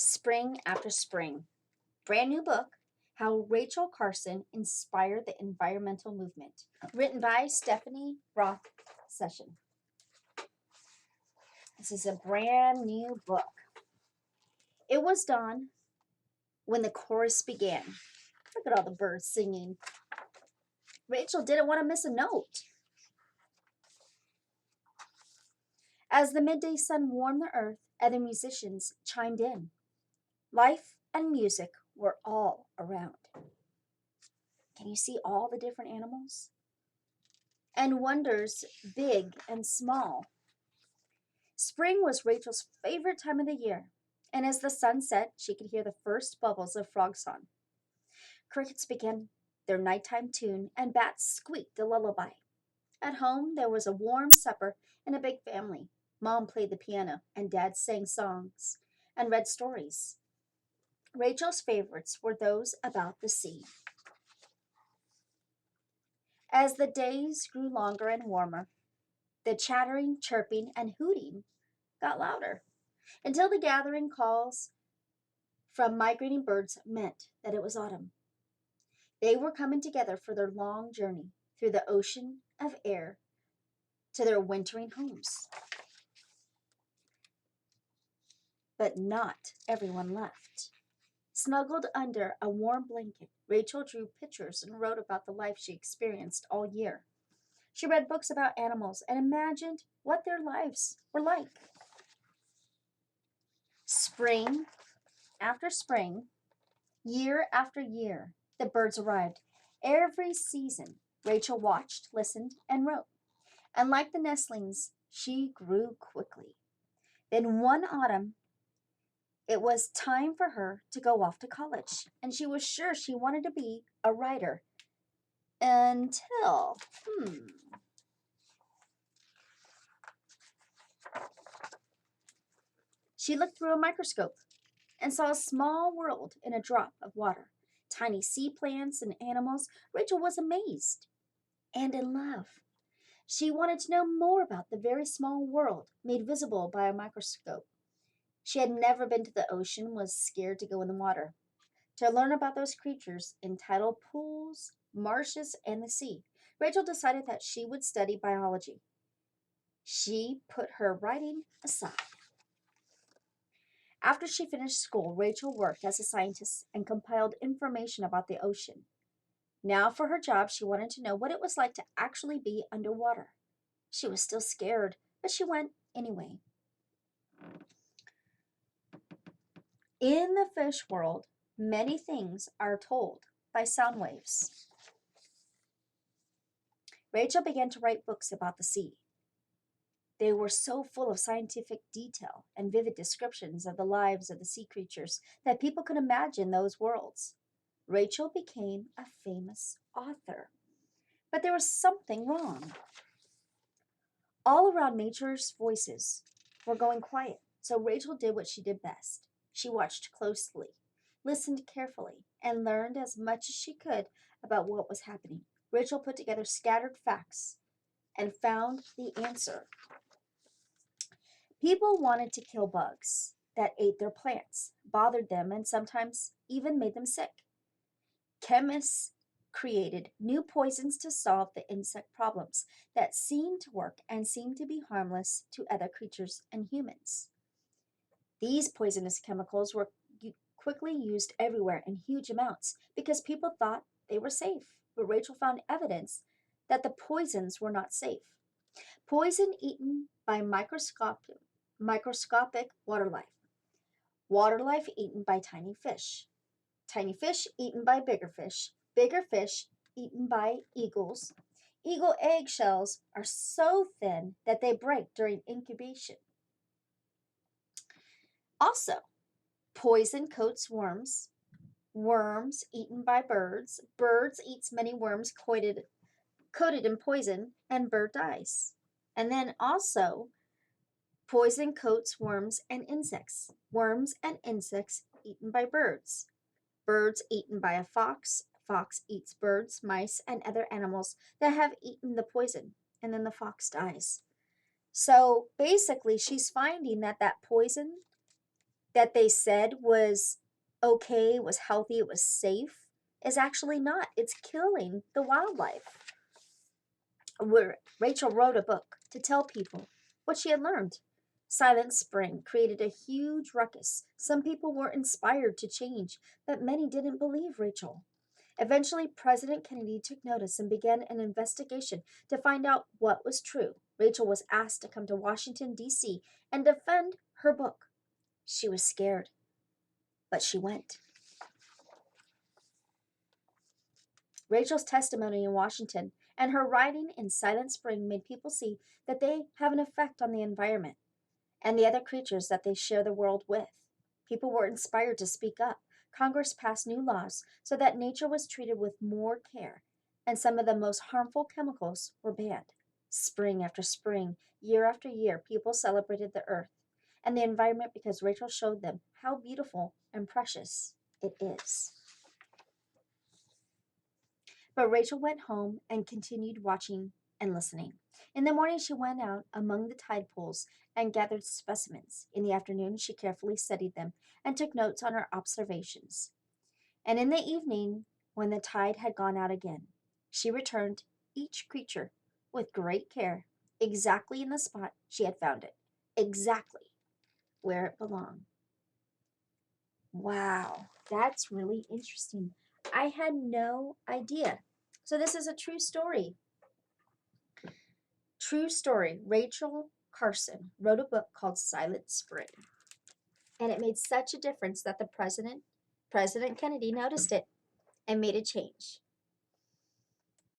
Spring After Spring. Brand new book, How Rachel Carson Inspired the Environmental Movement. Written by Stephanie Roth Session. This is a brand new book. It was dawn when the chorus began. Look at all the birds singing. Rachel didn't want to miss a note. As the midday sun warmed the earth, other musicians chimed in. Life and music were all around. Can you see all the different animals? And wonders big and small. Spring was Rachel's favorite time of the year, and as the sun set, she could hear the first bubbles of frog song. Crickets began their nighttime tune, and bats squeaked a lullaby. At home, there was a warm supper and a big family. Mom played the piano, and Dad sang songs and read stories. Rachel's favorites were those about the sea. As the days grew longer and warmer, the chattering, chirping, and hooting got louder until the gathering calls from migrating birds meant that it was autumn. They were coming together for their long journey through the ocean of air to their wintering homes. But not everyone left. Snuggled under a warm blanket, Rachel drew pictures and wrote about the life she experienced all year. She read books about animals and imagined what their lives were like. Spring after spring, year after year, the birds arrived. Every season, Rachel watched, listened, and wrote. And like the nestlings, she grew quickly. Then one autumn, it was time for her to go off to college, and she was sure she wanted to be a writer. Until, she looked through a microscope and saw a small world in a drop of water. Tiny sea plants and animals. Rachel was amazed and in love. She wanted to know more about the very small world made visible by a microscope. She had never been to the ocean, was scared to go in the water. To learn about those creatures in tidal pools, marshes, and the sea, Rachel decided that she would study biology. She put her writing aside. After she finished school, Rachel worked as a scientist and compiled information about the ocean. Now, for her job, she wanted to know what it was like to actually be underwater. She was still scared, but she went anyway. In the fish world, many things are told by sound waves. Rachel began to write books about the sea. They were so full of scientific detail and vivid descriptions of the lives of the sea creatures that people could imagine those worlds. Rachel became a famous author. But there was something wrong. All around nature's voices were going quiet, so Rachel did what she did best. She watched closely, listened carefully, and learned as much as she could about what was happening. Rachel put together scattered facts and found the answer. People wanted to kill bugs that ate their plants, bothered them, and sometimes even made them sick. Chemists created new poisons to solve the insect problems that seemed to work and seemed to be harmless to other creatures and humans. These poisonous chemicals were quickly used everywhere in huge amounts because people thought they were safe. But Rachel found evidence that the poisons were not safe. Poison eaten by microscopic water life eaten by tiny fish eaten by bigger fish eaten by eagles. Eagle eggshells are so thin that they break during incubation. Also, poison coats worms, worms eaten by birds eats many worms coated in poison, and bird dies. And then also, poison coats worms and insects eaten by birds eaten by a fox eats birds, mice, and other animals that have eaten the poison, and then the fox dies. So basically, she's finding that poison that they said was okay, was healthy, it was safe, is actually not. It's killing the wildlife. Where Rachel wrote a book to tell people what she had learned. Silent Spring created a huge ruckus. Some people were inspired to change, but many didn't believe Rachel. Eventually, President Kennedy took notice and began an investigation to find out what was true. Rachel was asked to come to Washington, D.C. and defend her book. She was scared, but she went. Rachel's testimony in Washington and her writing in Silent Spring made people see that they have an effect on the environment and the other creatures that they share the world with. People were inspired to speak up. Congress passed new laws so that nature was treated with more care, and some of the most harmful chemicals were banned. Spring after spring, year after year, people celebrated the earth and the environment because Rachel showed them how beautiful and precious it is. But Rachel went home and continued watching and listening. In the morning, she went out among the tide pools and gathered specimens. In the afternoon, she carefully studied them and took notes on her observations. And in the evening, when the tide had gone out again, she returned each creature with great care, exactly in the spot she had found it, exactly where it belonged. Wow, that's really interesting. I had no idea. So, this is a true story. True story. Rachel Carson wrote a book called Silent Spring. And it made such a difference that President Kennedy, noticed it and made a change.